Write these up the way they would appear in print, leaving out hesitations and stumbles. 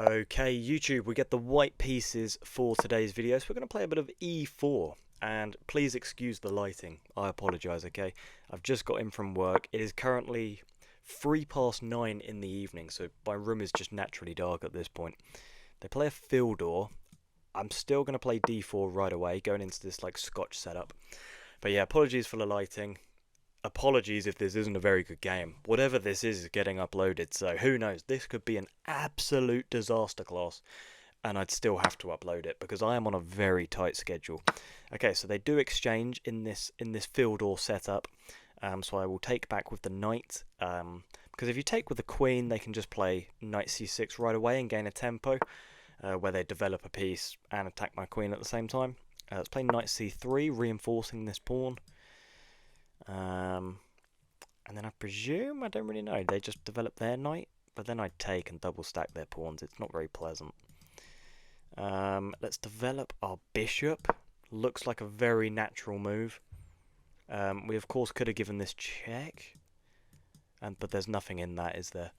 Okay, YouTube, we get the white pieces for today's video, so we're going to play a bit of E4, and please excuse the lighting, I apologise, okay? I've just got in from work, it is currently 9:03 in the evening, so my room is just naturally dark at this point. They play a Philidor, I'm still going to play D4 right away, going into this like Scotch setup. But yeah, apologies for the lighting. Apologies if this isn't a very good game. Whatever this is getting uploaded, so who knows? This could be an absolute disaster class, and I'd still have to upload it because I am on a very tight schedule. Okay, so they do exchange in this Philidor setup. So I will take back with the knight, because if you take with the queen, they can just play knight c6 right away and gain a tempo, where they develop a piece and attack my queen at the same time. Let's play knight c3, reinforcing this pawn. And then I presume, I don't really know, they just develop their knight, but then I take and double stack their pawns. It's not very pleasant. Let's develop our bishop. Looks like a very natural move. We of course could have given this check, but there's nothing in that, is there?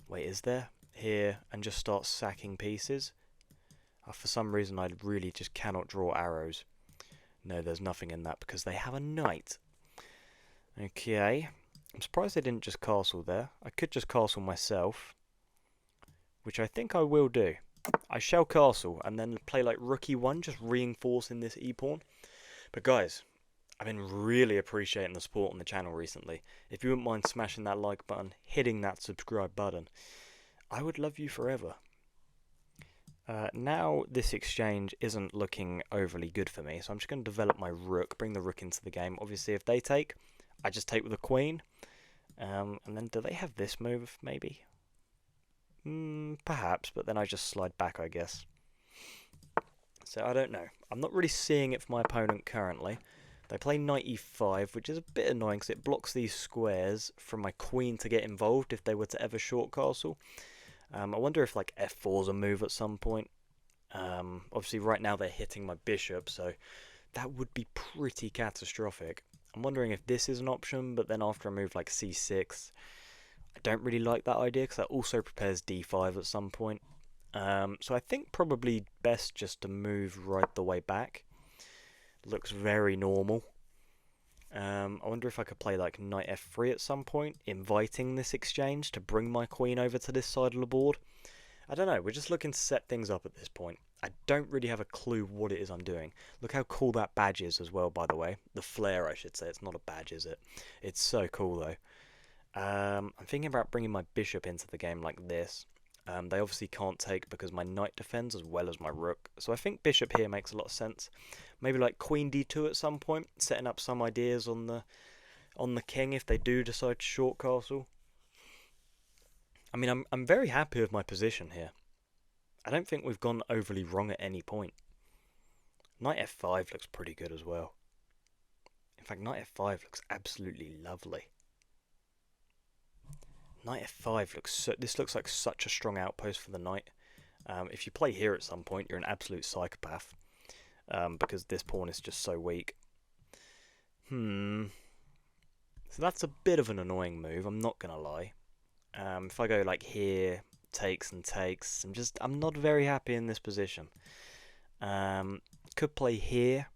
Wait, is there? Here, and just start sacking pieces. For some reason I really just cannot draw arrows. No, there's nothing in that because they have a knight. Okay, I'm surprised they didn't just castle there. I could just castle myself, which I think I will do. I shall castle and then play like rook e1, just reinforcing this e-pawn. But guys, I've been really appreciating the support on the channel recently. If you wouldn't mind smashing that like button, hitting that subscribe button, I would love you forever. Now this exchange isn't looking overly good for me, so I'm just going to develop my rook, bring the rook into the game. Obviously if they take, I just take with the queen. And then do they have this move, maybe? Perhaps, but then I just slide back, I guess. So I don't know. I'm not really seeing it for my opponent currently. They play knight e5, which is a bit annoying because it blocks these squares from my queen to get involved if they were to ever short castle. I wonder if like f4 is a move at some point. Obviously right now they're hitting my bishop, so that would be pretty catastrophic. I'm wondering if this is an option, but then after a move like c6, I don't really like that idea because that also prepares d5 at some point. So I think probably best just to move right the way back. Looks very normal. I wonder if I could play like knight f3 at some point, inviting this exchange to bring my queen over to this side of the board. I don't know, we're just looking to set things up at this point. I don't really have a clue what it is I'm doing. Look how cool that badge is as well, by the way. The flare, I should say. It's not a badge, is it? It's so cool, though. I'm thinking about bringing my bishop into the game like this. They obviously can't take because my knight defends as well as my rook. So I think bishop here makes a lot of sense. Maybe like queen d2 at some point, setting up some ideas on the king if they do decide to short castle. I mean, I'm very happy with my position here. I don't think we've gone overly wrong at any point. Knight f5 looks pretty good as well. In fact, knight f5 looks absolutely lovely. Knight f5 this looks like such a strong outpost for the knight. If you play here at some point, you're an absolute psychopath, because this pawn is just so weak. So that's a bit of an annoying move, I'm not gonna lie. If I go like here, takes and takes, I'm not very happy in this position. Could play here.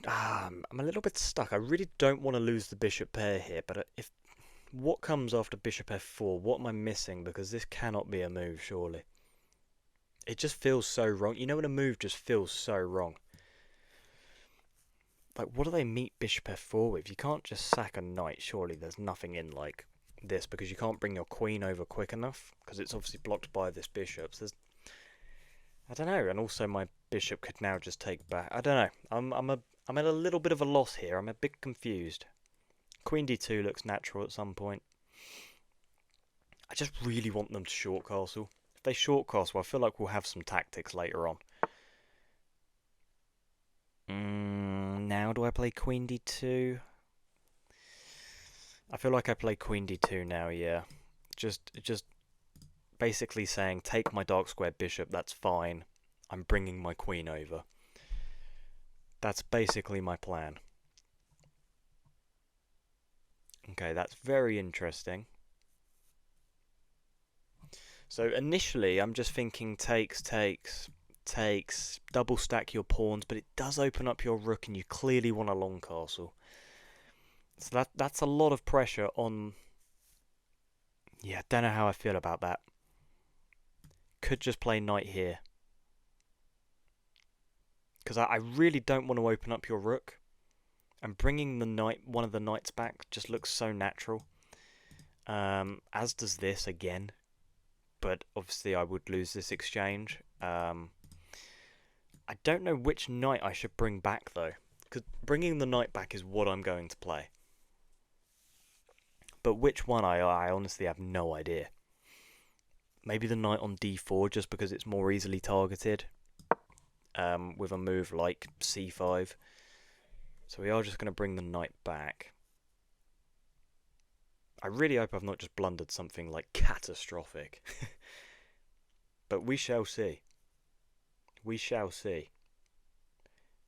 I'm a little bit stuck. I really don't want to lose the bishop pair here, but if what comes after bishop f4, what am I missing? Because this cannot be a move, surely. It just feels so wrong. You know when a move just feels so wrong? Like, what do they meet bishop f4 with? You can't just sack a knight, surely. There's nothing in, like, this, because you can't bring your queen over quick enough, because it's obviously blocked by this bishop. So I don't know, and also my bishop could now just take back. I don't know. I'm at a little bit of a loss here. I'm a bit confused. Queen d2 looks natural at some point. I just really want them to short castle. If they short castle, I feel like we'll have some tactics later on. Now do I play queen d2? I feel like I play queen d2 now, yeah. Just basically saying, take my dark square bishop, that's fine. I'm bringing my queen over. That's basically my plan. Okay, that's very interesting. So initially, I'm just thinking takes, double stack your pawns, but it does open up your rook, and you clearly want a long castle. So that's a lot of pressure on. Yeah, don't know how I feel about that. Could just play knight here, because I really don't want to open up your rook, and bringing the knight, one of the knights back, just looks so natural. As does this again. But obviously I would lose this exchange. I don't know which knight I should bring back though, because bringing the knight back is what I'm going to play. But which one, I honestly have no idea. Maybe the knight on d4 just because it's more easily targeted with a move like c5. So we are just going to bring the knight back. I really hope I've not just blundered something like catastrophic. But we shall see. We shall see.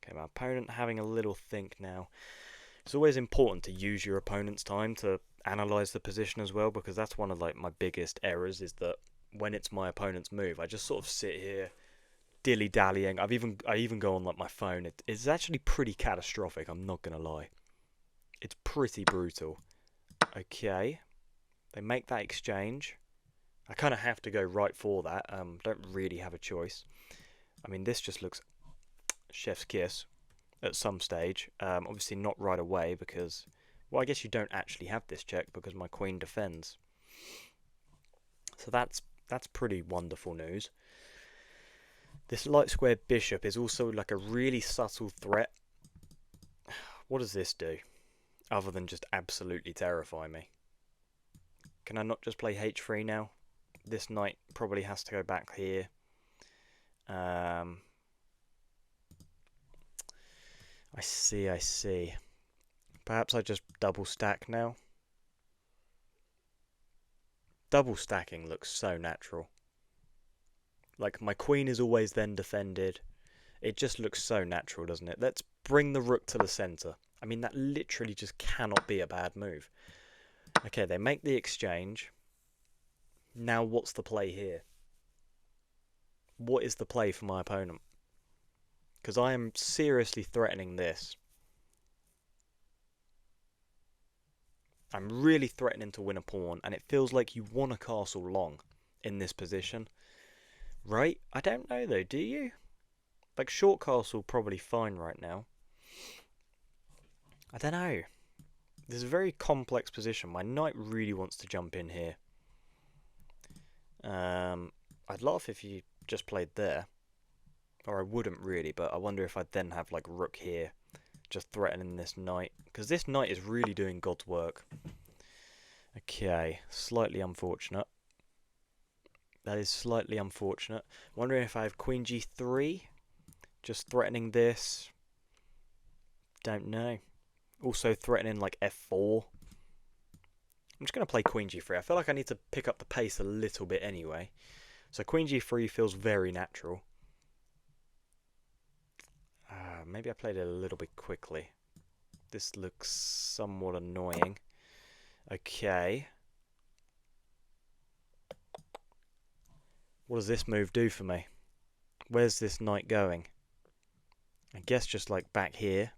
Okay, my opponent having a little think now. It's always important to use your opponent's time to analyse the position as well, because that's one of like my biggest errors, is that when it's my opponent's move, I just sort of sit here dilly-dallying. I even go on like my phone. It's actually pretty catastrophic, I'm not going to lie. It's pretty brutal. Okay, they make that exchange. I kind of have to go right for that. Don't really have a choice. I mean, this just looks chef's kiss at some stage. Obviously not right away because, well, I guess you don't actually have this check because my queen defends. So that's pretty wonderful news. This light square bishop is also like a really subtle threat. What does this do? Other than just absolutely terrify me. Can I not just play h3 now? This knight probably has to go back here. I see. Perhaps I just double stack now. Double stacking looks so natural. Like, my queen is always then defended. It just looks so natural, doesn't it? Let's bring the rook to the centre. I mean, that literally just cannot be a bad move. Okay, they make the exchange. Now what's the play here? What is the play for my opponent? Because I am seriously threatening this. I'm really threatening to win a pawn, and it feels like you want a castle long in this position. Right? I don't know though, do you? Like, short castle probably fine right now. I don't know. This is a very complex position. My knight really wants to jump in here. I'd laugh if you just played there. Or I wouldn't really, but I wonder if I'd then have like rook here, just threatening this knight. Because this knight is really doing God's work. Okay, slightly unfortunate. That is slightly unfortunate. Wondering if I have queen g3, just threatening this. Don't know. Also threatening like f4. I'm just going to play queen g3. I feel like I need to pick up the pace a little bit anyway. So queen g3 feels very natural. Maybe I played it a little bit quickly. This looks somewhat annoying. Okay. What does this move do for me? Where's this knight going? I guess just like back here.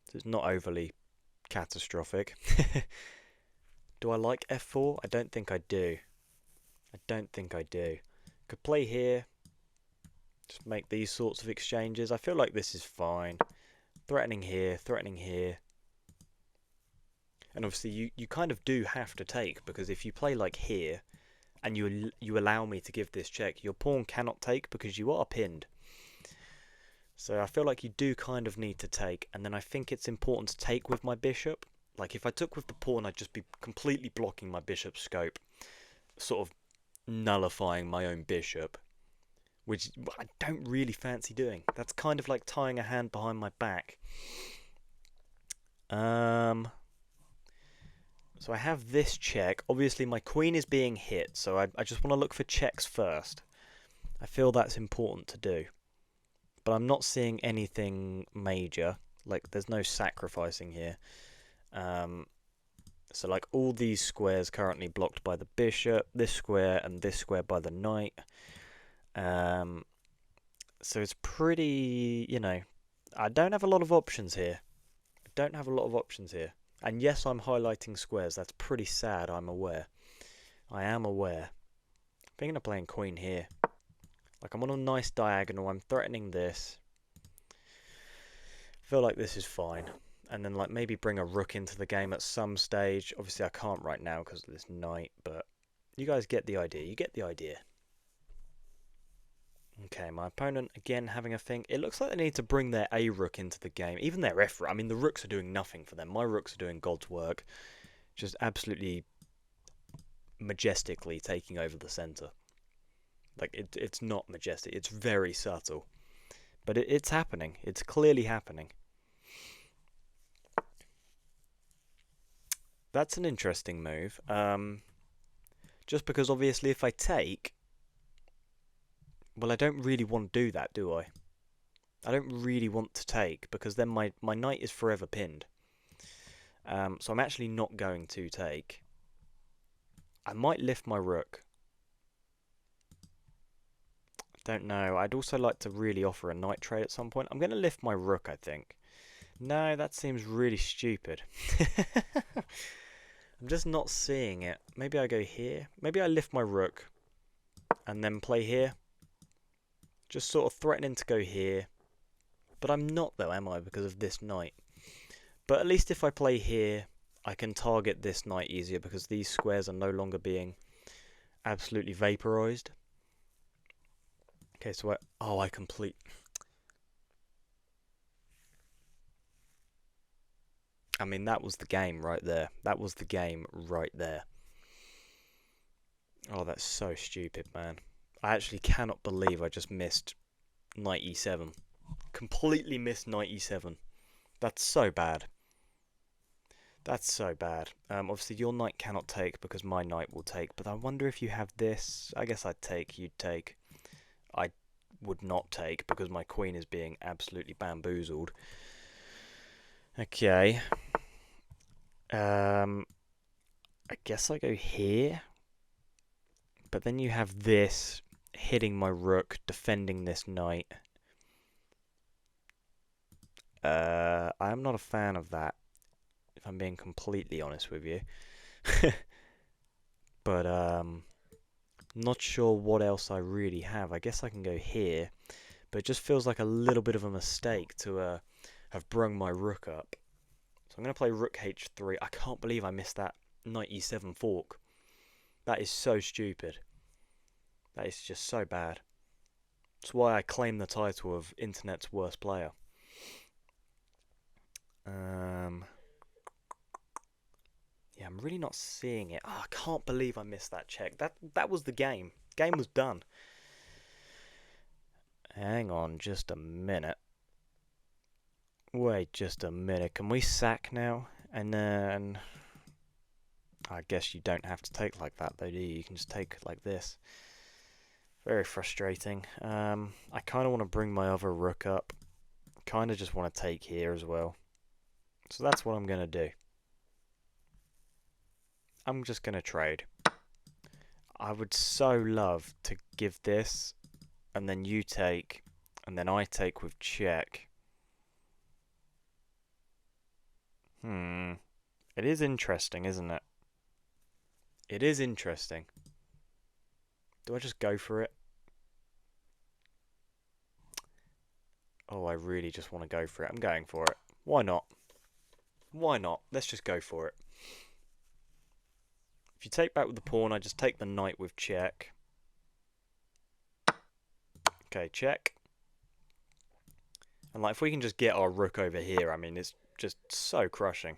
So it's not overly catastrophic. Do I like f4? I don't think I do. Could play here. Just make these sorts of exchanges. I feel like this is fine. Threatening here. And obviously you kind of do have to take, because if you play like here and you allow me to give this check, your pawn cannot take because you are pinned. So I feel like you do kind of need to take, and then I think it's important to take with my bishop. Like, if I took with the pawn, I'd just be completely blocking my bishop's scope, sort of nullifying my own bishop, which I don't really fancy doing. That's kind of like tying a hand behind my back. So I have this check. Obviously, my queen is being hit, so I just want to look for checks first. I feel that's important to do. But I'm not seeing anything major. Like, there's no sacrificing here. So like all these squares currently blocked by the bishop, this square and this square by the knight. So it's pretty, you know, I don't have a lot of options here. I don't have a lot of options here. And yes, I'm highlighting squares. That's pretty sad, I'm aware. I am aware. I'm thinking of playing queen here. Like, I'm on a nice diagonal. I'm threatening this. I feel like this is fine. And then, like, maybe bring a rook into the game at some stage. Obviously, I can't right now because of this knight, but you guys get the idea. You get the idea. Okay, my opponent, again, having a thing. It looks like they need to bring their A rook into the game. Even their F rook. I mean, the rooks are doing nothing for them. My rooks are doing God's work. Just absolutely majestically taking over the center. Like, it's not majestic. It's very subtle. But it's happening. It's clearly happening. That's an interesting move. Just because, obviously, if I take... Well, I don't really want to do that, do I? I don't really want to take, because then my knight is forever pinned. So I'm actually not going to take. I might lift my rook. Don't know. I'd also like to really offer a knight trade at some point. I'm going to lift my rook, I think. No, that seems really stupid. I'm just not seeing it. Maybe I go here. Maybe I lift my rook and then play here. Just sort of threatening to go here. But I'm not though, am I? Because of this knight. But at least if I play here, I can target this knight easier because these squares are no longer being absolutely vaporized. Okay, so I complete... I mean, that was the game right there. That was the game right there. Oh, that's so stupid, man. I actually cannot believe I just missed knight e7. Completely missed knight e7. That's so bad. That's so bad. Obviously, your knight cannot take because my knight will take. But I wonder if you have this. I guess I'd take. You'd take. I would not take because my queen is being absolutely bamboozled. Okay. I guess I go here. But then you have this hitting my rook, defending this knight. I'm not a fan of that, if I'm being completely honest with you. But not sure what else I really have. I guess I can go here, but it just feels like a little bit of a mistake to have brung my rook up. So I'm going to play rook h3. I can't believe I missed that knight e7 fork. That is so stupid. That is just so bad. That's why I claim the title of internet's worst player. Yeah, I'm really not seeing it. Oh, I can't believe I missed that check. That was the game. Game was done. Hang on just a minute. Wait just a minute. Can we sack now? And then... I guess you don't have to take like that though, do you? You can just take like this. Very frustrating. I kind of want to bring my other rook up. Kind of just want to take here as well. So that's what I'm going to do. I'm just going to trade. I would so love to give this, and then you take, and then I take with check. It is interesting, isn't it? It is interesting. Do I just go for it? Oh, I really just want to go for it. I'm going for it. Why not? Why not? Let's just go for it. If you take back with the pawn, I just take the knight with check. Okay, check. And like, if we can just get our rook over here, I mean, it's just so crushing.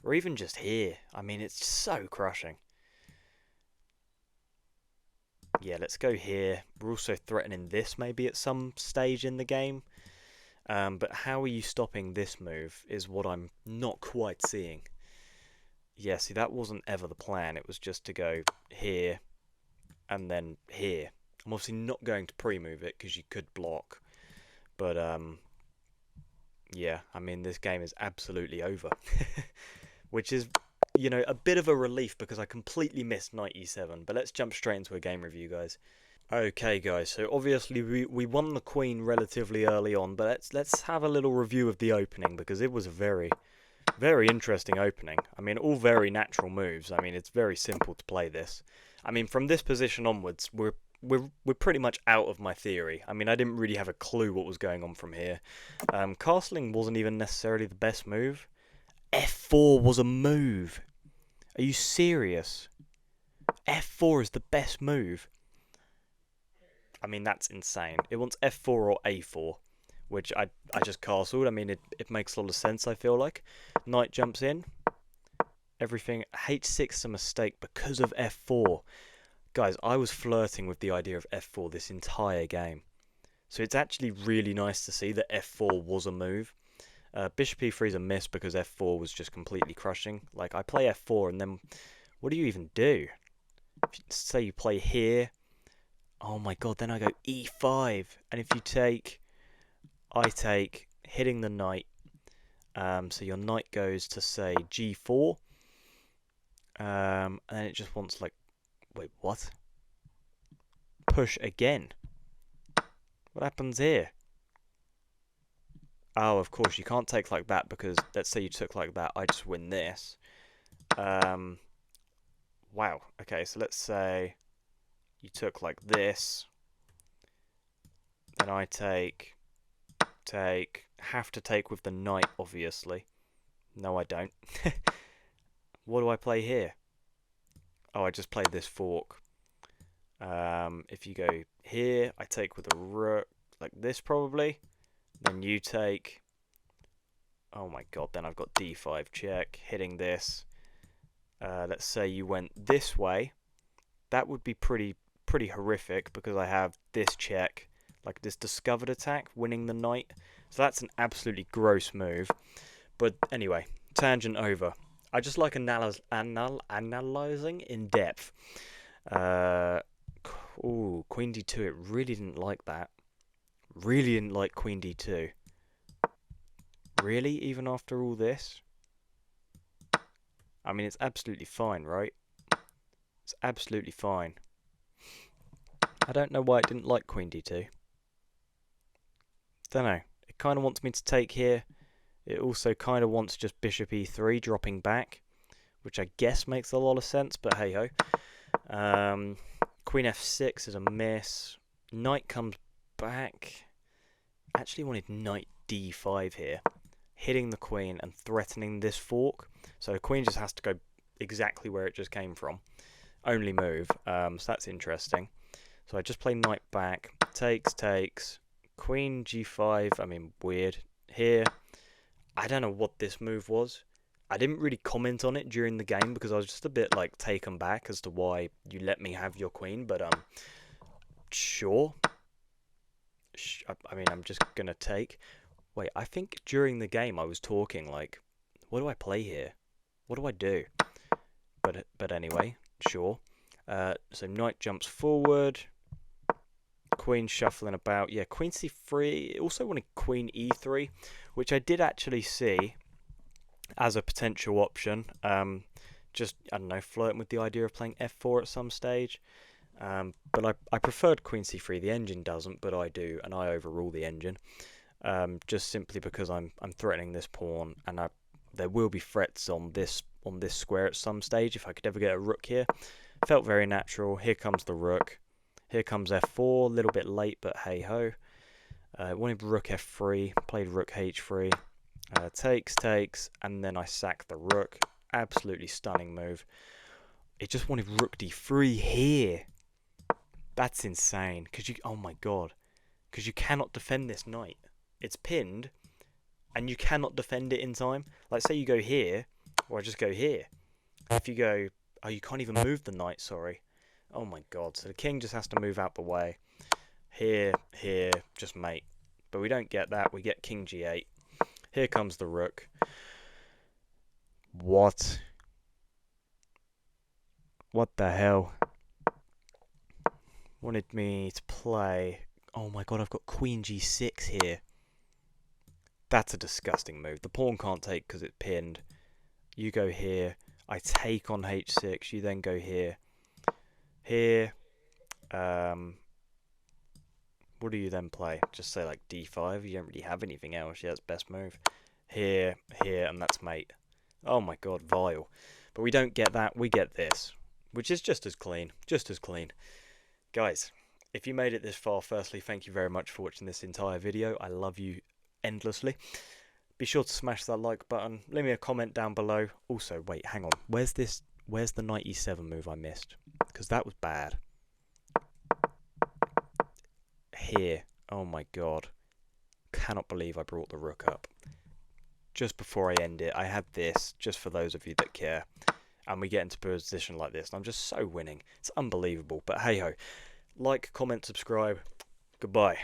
Or even just here. I mean, it's so crushing. Yeah, let's go here. We're also threatening this maybe at some stage in the game. But how are you stopping this move is what I'm not quite seeing. Yeah, see, that wasn't ever the plan. It was just to go here and then here. I'm obviously not going to pre-move it because you could block. But, yeah, I mean, this game is absolutely over. Which is, you know, a bit of a relief because I completely missed knight e7. But let's jump straight into a game review, guys. Okay, guys, so obviously we won the queen relatively early on, but let's have a little review of the opening because it was a very, very interesting opening. I mean, all very natural moves. I mean, it's very simple to play this. I mean, from this position onwards, we're pretty much out of my theory. I mean, I didn't really have a clue what was going on from here. Castling wasn't even necessarily the best move. F4 was a move. Are you serious? F4 is the best move. I mean, that's insane. It wants F4 or A4, which I just castled. I mean, it makes a lot of sense, I feel like. Knight jumps in. Everything. H6 is a mistake because of F4. Guys, I was flirting with the idea of F4 this entire game. So it's actually really nice to see that F4 was a move. Bishop E3 is a miss because F4 was just completely crushing. Like, I play F4 and then what do you even do? Say you play here. Oh my god, then I go E5. And if you take, I take, hitting the knight. So your knight goes to, say, G4. And then it just wants, like, wait, what? Push again. What happens here? Oh, of course, you can't take like that because, let's say you took like that, I just win this. Wow. Okay, so let's say you took like this. Then I have to take with the knight, obviously. No, I don't. What do I play here? Oh, I just played this fork. If you go here, I take with a rook, like this probably. Then you take. Oh my god, then I've got d5 check, hitting this. Let's say you went this way. That would be pretty horrific because I have this check, like this discovered attack, winning the knight. So that's an absolutely gross move. But anyway, tangent over. I just like analyzing in depth. Ooh, Queen d2, it really didn't like that. Really didn't like Queen d2. Really? Even after all this? I mean, it's absolutely fine, right? It's absolutely fine. I don't know why it didn't like Queen d2. Don't know. It kind of wants me to take here. It also kind of wants just Bishop e3 dropping back, which I guess makes a lot of sense, but hey-ho. Queen f6 is a miss. Knight comes back. Actually wanted Knight d5 here, hitting the queen and threatening this fork. So the queen just has to go exactly where it just came from. Only move. So that's interesting. So I just play knight back. Takes. Queen g5. I mean, weird. Here. I don't know what this move was. I didn't really comment on it during the game because I was just a bit like taken back as to why you let me have your queen. But sure. I mean, I'm just gonna take. Wait, I think during the game I was talking like, what do I play here? What do I do? But anyway, sure. So knight jumps forward. Queen shuffling about. Yeah, queen c3. Also wanted queen e3, which I did actually see as a potential option. Just, I don't know, flirting with the idea of playing f4 at some stage. But I preferred queen c3. The engine doesn't, but I do, and I overrule the engine. Just simply because I'm threatening this pawn, and there will be threats on this square at some stage if I could ever get a rook here. Felt very natural. Here comes the rook. Here comes f4, a little bit late, but hey ho. Wanted rook f3, played rook h3. Takes, and then I sack the rook. Absolutely stunning move. It just wanted rook d3 here. That's insane. Oh my god. Because you cannot defend this knight. It's pinned, and you cannot defend it in time. Like, say you go here, or I just go here. If you go, oh, you can't even move the knight, sorry. Oh my god, so the king just has to move out the way. Here, just mate. But we don't get that, we get king g8. Here comes the rook. What? What the hell? Wanted me to play. Oh my god, I've got queen g6 here. That's a disgusting move. The pawn can't take because it's pinned. You go here. I take on h6. You then go here. Here. What do you then play? Just say like d5. You don't really have anything else. Yeah, it's best move. Here, here, and that's mate. Oh my god, vile. But we don't get that. We get this, which is just as clean. Just as clean. Guys, if you made it this far, firstly, thank you very much for watching this entire video. I love you endlessly. Be sure to smash that like button. Leave me a comment down below. Also, wait, hang on. Where's the knight e7 move I missed? Because that was bad. Here. Oh my god. Cannot believe I brought the rook up. Just before I end it, I had this, just for those of you that care. And we get into a position like this, and I'm just so winning. It's unbelievable. But hey ho. Like, comment, subscribe. Goodbye.